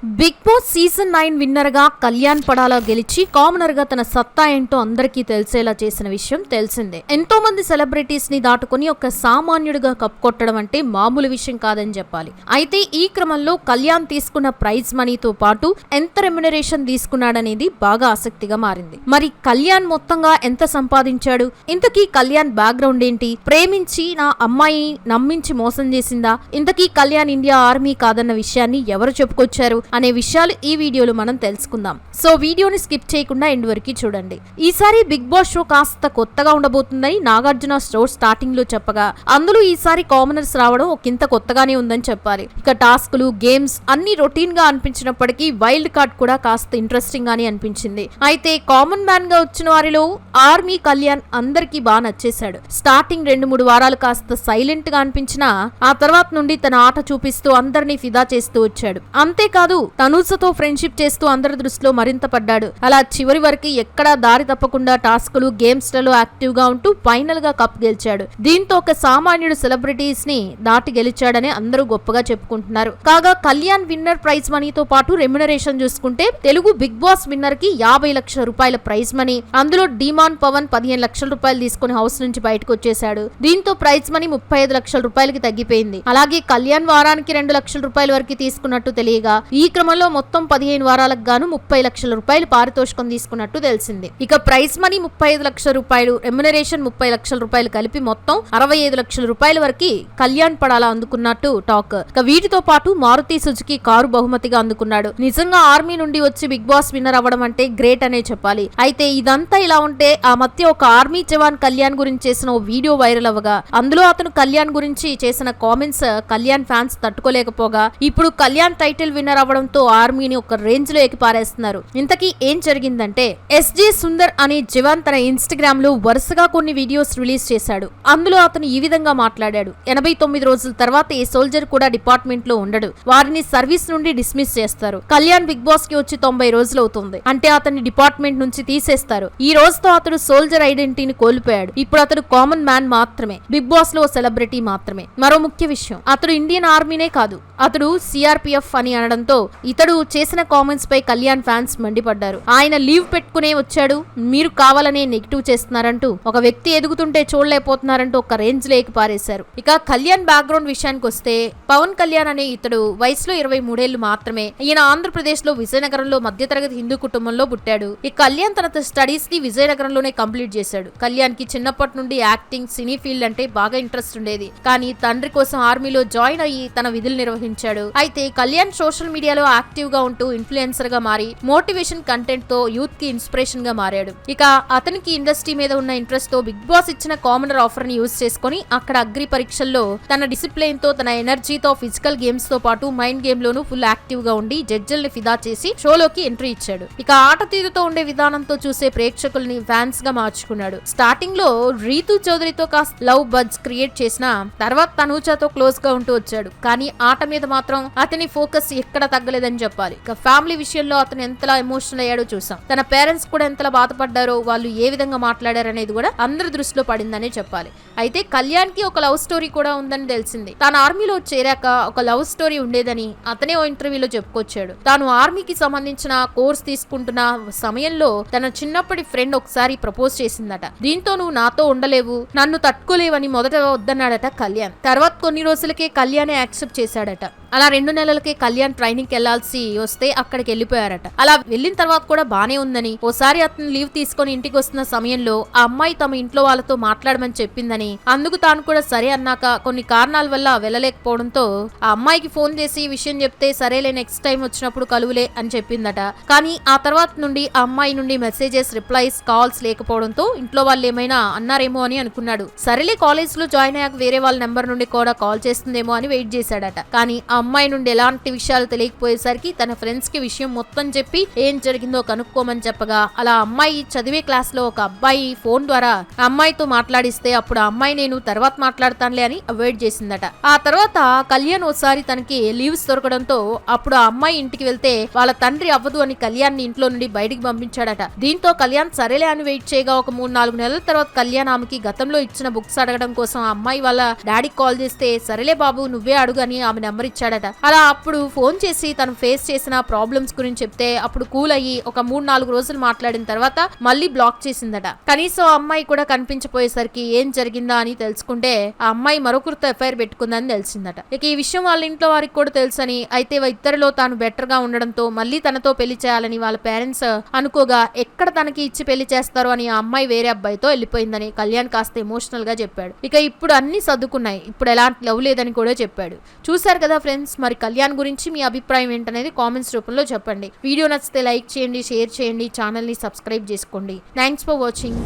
Big boss season 9 winner గా కళ్యాణ్ పడాలా గెలిచి commoner గా తన సత్తా ఏంటో అందరికీ తెలిసేలా చేసిన విషయం తెలిసిందే. ఎంతో మంది సెలబ్రిటీస్ ని దాటుకుని ఒక సామాన్యుడిగా కప్ కొట్టడం అంటే మామూలు విషయం కాదని చెప్పాలి. అయితే ఈ క్రమంలో కళ్యాణ్ తీసుకున్న ప్రైజ్ మనీతో పాటు ఎంత రెమ్యునరేషన్ తీసుకున్నాడనేది బాగా ఆసక్తిగా మారింది. మరి కళ్యాణ్ మొత్తంగా ఎంత సంపాదించాడు? ఇంతకీ కళ్యాణ్ బ్యాక్గ్రౌండ్ ఏంటి? ప్రేమించి నా అమ్మాయి నమ్మించి మోసం చేసిందా? ఇంతకీ కళ్యాణ్ ఇండియా ఆర్మీ కాదన్న విషయాన్ని ఎవరు చెప్పుకొచ్చారు అనే విషయాలు ఈ వీడియోలో మనం తెలుసుకుందాం. సో వీడియోని స్కిప్ చేయకుండా ఎండ్ వరకు చూడండి. ఈసారి బిగ్ బాస్ షో కాస్త కొత్తగా ఉండబోతుందని నాగార్జున స్టోర్ స్టార్టింగ్ లో చెప్పగా, అందులో ఈసారి కామనర్స్ రావడం ఒకంత కొత్తగానే ఉందని చెప్పాలి. ఇక టాస్కులు, గేమ్స్ అన్ని రొటీన్ గా అనిపించినప్పటికీ వైల్డ్ కార్డ్ కూడా కాస్త ఇంట్రెస్టింగ్ గానే అనిపించింది. అయితే కామన్ మ్యాన్ గా వచ్చిన వారిలో ఆర్మీ కళ్యాణ్ అందరికీ బాగా నచ్చేశాడు. స్టార్టింగ్ 2-3 వారాలు కాస్త సైలెంట్ గా అనిపించినా ఆ తర్వాత నుండి తన ఆట చూపిస్తూ అందరినీ ఫిదా చేస్తూ వచ్చాడు. అంతేకాదు తనూజతో ఫ్రెండ్షిప్ చేస్తూ అందరి దృష్టిలో మరింత పడ్డాడు. అలా చివరి వరకు ఎక్కడా దారి తప్పకుండా టాస్కులు, గేమ్స్ లలో యాక్టివ్ గా ఉంటూ ఫైనల్ గా కప్ గెలిచాడు. దీంతో ఒక సామాన్యుడు సెలబ్రిటీస్ ని దాటి గెలిచాడని అందరూ గొప్పగా చెప్పుకుంటున్నారు. కాగా కళ్యాణ్ విన్నర్ ప్రైజ్ మనీతో పాటు రెమ్యునరేషన్ చూసుకుంటే తెలుగు బిగ్ బాస్ విన్నర్ కి 50 లక్షల రూపాయల ప్రైజ్ మనీ, అందులో డిమాన్ పవన్ 15 లక్షల రూపాయలు తీసుకుని హౌస్ నుంచి బయటకు వచ్చేశాడు. దీంతో ప్రైజ్ మనీ 35 లక్షల రూపాయలకి తగ్గిపోయింది. అలాగే కళ్యాణ్ వారానికి 2 లక్షల రూపాయల వరకు తీసుకున్నట్టు తెలియగా, ఈ క్రమంలో మొత్తం 15 వారాలకు గాను 30 లక్షల రూపాయలు పారితోషికం తీసుకున్నట్టు తెలిసింది. ఇక ప్రైజ్ మనీ 35 లక్షల రూపాయలు, రెమ్యునరేషన్ 30 లక్షల రూపాయలు కలిపి మొత్తం 65 లక్షల రూపాయల వరకు కళ్యాణ్ పడాలా అందుకున్నట్టు టాక్. ఇక వీటితో పాటు మారుతి సుజుకి కారు బహుమతిగా అందుకున్నాడు. నిజంగా ఆర్మీ నుండి వచ్చి బిగ్ బాస్ విన్నర్ అవ్వడం అంటే గ్రేట్ అనే చెప్పాలి. అయితే ఇదంతా ఇలా ఉంటే ఆ మధ్య ఒక ఆర్మీ జవాన్ కళ్యాణ్ గురించి చేసిన ఓ వీడియో వైరల్ అవ్వగా, అందులో అతను కళ్యాణ్ గురించి చేసిన కామెంట్స్ కళ్యాణ్ ఫ్యాన్స్ తట్టుకోలేకపోగా ఇప్పుడు కళ్యాణ్ టైటిల్ విన్నర్ అవ్వడంతో ఆర్మీని ఒక రేంజ్ లో ఎక్కిపారేస్తున్నారు. ఇంతకీ ఏం జరిగిందంటే, ఎస్జే సుందర్ అనే జవాన్ తన ఇన్స్టాగ్రామ్ లో వరుసగా కొన్ని వీడియోస్ రిలీజ్ చేశాడు. అందులో అతను ఈ విధంగా మాట్లాడాడు. 89 రోజుల తర్వాత ఏ సోల్జర్ కూడా డిపార్ట్మెంట్ లో ఉండడు, వారిని సర్వీస్ నుండి డిస్మిస్ చేస్తారు. కళ్యాణ్ బిగ్ బాస్ కి వచ్చి 90 రోజులు అవుతుంది అంటే అతన్ని డిపార్ట్మెంట్ నుంచి తీసేస్తారు. ఈ రోజుతో అతడు సోల్జర్ ఐడెంటిటీని కోల్పోయాడు. ఇప్పుడు అతడు కామన్ మ్యాన్ మాత్రమే, బిగ్ బాస్ లో సెలబ్రిటీ మాత్రమే. మరో ముఖ్య విషయం, అతడు ఇండియన్ ఆర్మీనే కాదు, అతడు సిఆర్పిఎఫ్ అని అనడంతో ఇతడు చేసిన కామెంట్స్ పై కళ్యాణ్ ఫ్యాన్స్ మండిపడ్డారు. ఆయన లీవ్ పెట్టుకునే వచ్చాడు, మీరు కావాలనే నెగిటివ్ చేస్తున్నారంటూ, ఒక వ్యక్తి ఎదుగుతుంటే చూడలేకపోతున్నారంటూ ఒక రేంజ్ లేకి పారేశారు. ఇక కళ్యాణ్ బ్యాక్గ్రౌండ్ విషయానికి వస్తే, పవన్ కళ్యాణ్ అనే ఇతడు వయసులో 23 ఏళ్లు మాత్రమే. ఈయన ఆంధ్రప్రదేశ్ లో విజయనగరంలో మధ్యతరగతి హిందూ కుటుంబంలో పుట్టాడు. ఈ కళ్యాణ్ తన స్టడీస్ ని విజయనగరంలోనే కంప్లీట్ చేశాడు. కళ్యాణ్ కి చిన్నప్పటి నుండి యాక్టింగ్, సినీ ఫీల్డ్ అంటే బాగా ఇంట్రెస్ట్ ఉండేది. కానీ తండ్రి కోసం ఆర్మీలో జాయిన్ అయ్యి తన విధులు నిర్వహించాడు. అయితే కళ్యాణ్ సోషల్ మీడియాలో యాక్టివ్ గా ఉంటూ ఇన్ఫ్లుయెన్సర్ గా మారి మోటివేషన్ కంటెంట్ తో యూత్ కి ఇన్స్పిరేషన్ గా మారాడు. ఇక అతనికి ఇండస్ట్రీ మీద ఉన్న ఇంట్రెస్ట్ తో బిగ్ బాస్ ఇచ్చిన కామనర్ ఆఫర్ ని యూజ్ చేసుకుని అక్కడ అగ్రి పరీక్షల్లో తన డిసిప్లిన్ తో, తన ఎనర్జీతో ఫిజికల్ గేమ్స్ తో పాటు మైండ్ గేమ్ లోను ఫుల్ యాక్టివ్ గా ఉండి జడ్జిల్ని ఫిదా చేసి షోలోకి ఎంట్రీ ఇచ్చాడు. ఇక ఆట తీరుతో ఉండే విధానంతో చూసే ప్రేక్షకుల్ని ఫ్యాన్స్ గా మార్చుకున్నాడు. స్టార్టింగ్ లో రీతు చౌదరితో కాస్త లవ్ బడ్స్ క్రియేట్ చేసిన తర్వాత తనూజతో క్లోజ్ గా ఉంటూ వచ్చాడు. కానీ ఆట మీద మాత్రం అతని ఫోకస్ ఎక్కడ తగ్గలేదని చెప్పాలి. ఇక ఫ్యామిలీ విషయంలో అతను ఎంతలా ఎమోషనల్ అయ్యాడో చూసాం. తన పేరెంట్స్ కూడా ఎంతలా బాధపడ్డారో, వాళ్ళు ఏ విధంగా మాట్లాడారనేది కూడా అందరి దృష్టిలో పడిందనే చెప్పాలి. అయితే కళ్యాణ్ కి ఒక లవ్ స్టోరీ కూడా ఉందని తెలిసింది. తాను ఆర్మీలో చేరాక ఒక లవ్ స్టోరీ ఉండేదని అతనే ఓ ఇంటర్వ్యూలో చెప్పుకొచ్చాడు. తాను ఆర్మీకి సంబంధించిన కోర్స్ తీసుకుంటున్న సమయంలో తన చిన్నప్పటి ఫ్రెండ్ ఒకసారి ప్రపోజ్ చేసిందట. దీంతో నువ్వు నాతో ఉండలేవు, నన్ను తట్టుకోలేవని మొదట వద్దన్నాడట కళ్యాణ్. తర్వాత కొన్ని రోజులకే కళ్యాణ్ యాక్సెప్ట్ చేశాడట. అలా 2 నెలలకే కళ్యాణ్ ట్రైనింగ్ వెళ్లాల్సి వస్తే అక్కడికి వెళ్ళిపోయారట. అలా వెళ్ళిన తర్వాత కూడా బానే ఉందని, ఓసారి అతను లీవ్ తీసుకొని ఇంటికి వస్తున్న సమయంలో ఆ అమ్మాయి తమ ఇంట్లో వాళ్ళతో మాట్లాడమని చెప్పిందని, అందుకు తాను కూడా సరే అన్నాక కొన్ని కారణాల వల్ల వెళ్ళలేకపోవడంతో ఆ అమ్మాయికి ఫోన్ చేసి ఈ విషయం చెప్తే సరేలే నెక్స్ట్ టైం వచ్చినప్పుడు కలువులే అని చెప్పిందట. కానీ ఆ తర్వాత నుండి ఆ అమ్మాయి నుండి మెసేజెస్, రిప్లైస్, కాల్స్ లేకపోవడంతో ఇంట్లో వాళ్ళు ఏమైనా అన్నారేమో అని అనుకున్నాడు. సరేలే కాలేజ్ లో జాయిన్ అయ్యాక వేరే వాళ్ళ నెంబర్ నుండి కూడా కాల్ చేస్తుందేమో అని వెయిట్ చేశాడట. కానీ ఆ అమ్మాయి నుండి ఎలాంటి విషయాలు తెలియకపోయేసరికి తన ఫ్రెండ్స్ కి విషయం మొత్తం చెప్పి ఏం జరిగిందో కనుక్కోమని చెప్పగా, అలా అమ్మాయి చదివే క్లాస్ లో ఒక అబ్బాయి ఫోన్ ద్వారా అమ్మాయితో మాట్లాడిస్తే అప్పుడు ఆ అమ్మాయి నేను తర్వాత మాట్లాడతానులే అని అవాయిడ్ చేసిందట. ఆ తర్వాత కళ్యాణ్ ఓసారి తనకి లీవ్స్ దొరకడంతో అప్పుడు ఆ అమ్మాయి ఇంటికి వెళ్తే వాళ్ళ తండ్రి అవ్వదు అని కళ్యాణ్ ని ఇంట్లో నుండి బయటికి పంపించాడట. దీంతో కళ్యాణ్ సరేలే అని వెయిట్ చేయగా ఒక 3-4 నెలల తర్వాత కళ్యాణ్ ఆమెకి గతంలో ఇచ్చిన బుక్స్ అడగడం కోసం ఆ అమ్మాయి వాళ్ళ డాడీకి కాల్ చేస్తే సరేలే బాబు నువ్వే అడుగు అని ఆమె నెంబర్ ఇచ్చాడు. చేశాడట. అలా అప్పుడు ఫోన్ చేసి తను ఫేస్ చేసిన ప్రాబ్లమ్స్ గురించి చెప్తే అప్పుడు కూల్ అయ్యి ఒక 3-4 రోజులు మాట్లాడిన తర్వాత మళ్ళీ బ్లాక్ చేసిందట. కనీసం ఆ అమ్మాయి కూడా కనిపించపోయేసరికి ఏం జరిగిందా అని తెలుసుకుంటే ఆ అమ్మాయి మరొకరితో ఎఫ్ఐఆర్ పెట్టుకుందని తెలిసిందట. ఇక ఈ విషయం వాళ్ళ ఇంట్లో వారికి కూడా తెలుసని, అయితే ఇద్దరిలో తాను బెటర్ గా ఉండడంతో మళ్ళీ తనతో పెళ్లి చేయాలని వాళ్ళ పేరెంట్స్ అనుకోగా ఎక్కడ తనకి ఇచ్చి పెళ్లి చేస్తారో అని ఆ అమ్మాయి వేరే అబ్బాయితో వెళ్ళిపోయిందని కళ్యాణ్ కాస్త ఎమోషనల్ గా చెప్పాడు. ఇక ఇప్పుడు అన్ని సర్దుకున్నాయి, ఇప్పుడు ఎలాంటి లవ్ లేదని కూడా చెప్పాడు. చూసారు కదా ఫ్రెండ్స్, మరి కళ్యాణ్ గురించి మీ అభిప్రాయం ఏంటనేది కామెంట్స్ రూపంలో చెప్పండి. వీడియో నచ్చితే లైక్ చేయండి, షేర్ చేయండి, ఛానల్ ని సబ్స్క్రైబ్ చేసుకోండి. Thanks for watching.